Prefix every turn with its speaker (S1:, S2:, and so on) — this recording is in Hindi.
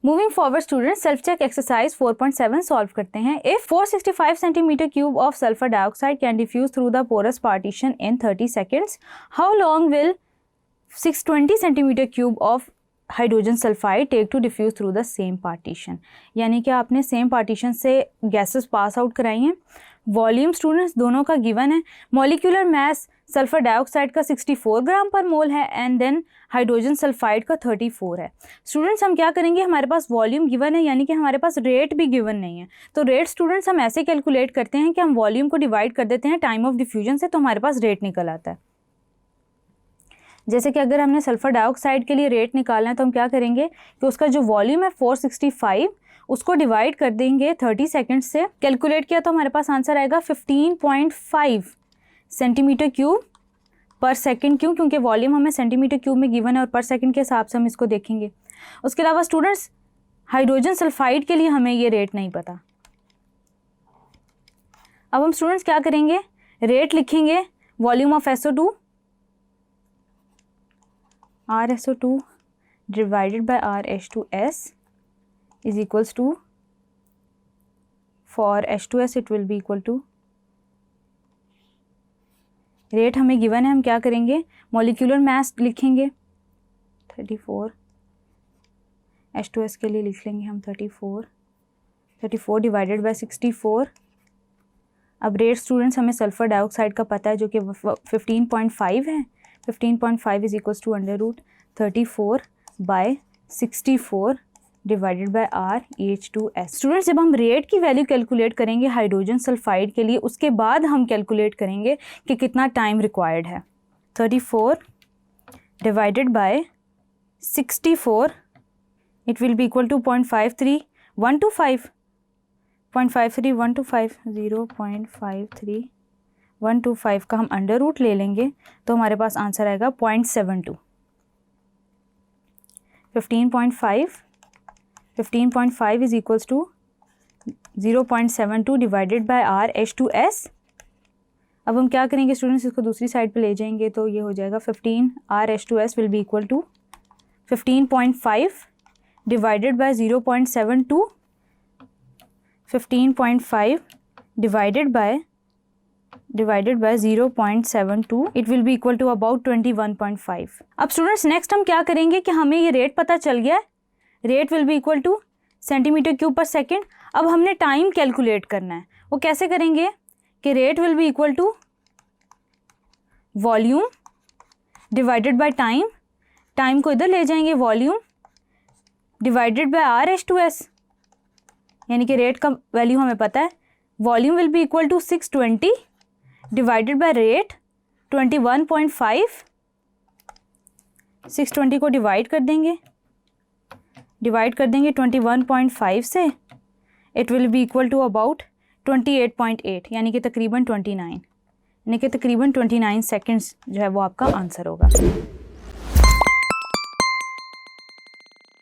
S1: Moving forward student self check exercise 4.7 solve करते हैं। If 465 centimetre cube of sulphur dioxide can diffuse through the porous partition in 30 seconds, how long will 620 centimetre cube of hydrogen sulphide take to diffuse through the same partition. यानी कि आपने सेम पार्टीशन से गैसेस पास आउट कराई हैं। वॉल्यूम स्टूडेंट्स दोनों का गिवन है। मॉलिक्यूलर मास सल्फर डाइऑक्साइड का 64 ग्राम पर मोल है एंड देन हाइड्रोजन सल्फाइड का 34 है। स्टूडेंट्स हम क्या करेंगे, हमारे पास वॉल्यूम गिवन है यानी कि हमारे पास रेट भी गिवन नहीं है। तो रेट स्टूडेंट्स हम ऐसे कैलकुलेट करते हैं कि हम वॉल्यूम को डिवाइड कर देते हैं टाइम ऑफ डिफ्यूजन से, तो हमारे पास रेट निकल आता है। जैसे कि अगर हमने सल्फर डाइऑक्साइड के लिए रेट निकालना है तो हम क्या करेंगे कि उसका जो वॉल्यूम है 465 उसको डिवाइड कर देंगे 30 सेकेंड से। कैलकुलेट किया तो हमारे पास आंसर आएगा 15.5 सेंटीमीटर क्यूब पर सेकंड। क्योंकि वॉल्यूम हमें सेंटीमीटर क्यूब में गिवन है और पर सेकंड के हिसाब से हम इसको देखेंगे। उसके अलावा स्टूडेंट्स हाइड्रोजन सल्फाइड के लिए हमें ये रेट नहीं पता। अब हम स्टूडेंट्स क्या करेंगे, रेट लिखेंगे volume of SO2 RSO2 divided by RH2S is equals to, for H2S it will be equal to, rate हमें गिवन है, हम क्या करेंगे मॉलिक्यूलर मास लिखेंगे 34, H2S के लिए लिख लेंगे हम 34 डिवाइडेड बाय 64। अब रेट स्टूडेंट्स हमें सल्फर डाइऑक्साइड का पता है जो कि 15.5 है। 15.5 is equals to under root 34 by 64 divided by RH2S। Students जब हम रेट की वैल्यू कैलकुलेट करेंगे हाइड्रोजन सल्फाइड के लिए उसके बाद हम कैलकुलेट करेंगे कि कितना टाइम रिक्वायर्ड है। 34 divided by 64 it will be equal to 0.53 125 0.53 125 0.53 125 का हम अंडर रूट ले लेंगे तो हमारे पास आंसर आएगा 0.72। 15.5 is equals to 0.72 divided by RH2S। अब हम क्या करेंगे स्टूडेंट्स, इसको दूसरी साइड पे ले जाएंगे तो ये हो जाएगा 15 RH2S will be equal to 15.5 divided by 0.72 15.5 divided by 0.72 it will be equal to about 21.5। अब स्टूडेंट्स नेक्स्ट हम क्या करेंगे कि हमें ये रेट पता चल गया है, rate will be equal two centimetre cube पर सेकेंड। अब हमने टाइम कैलकुलेट करना है, वो कैसे करेंगे कि rate will be equal to volume divided by time, time को इधर ले जाएंगे वॉल्यूम डिवाइडेड बाय RH2S, यानी कि रेट का वैल्यू हमें पता है। Volume will be equal to 620 divided by rate 21.5। 620 को डिवाइड कर देंगे 21.5 से, it will be equal to about 28.8 यानी कि तकरीबन 29 सेकेंड्स जो है वो आपका आंसर होगा।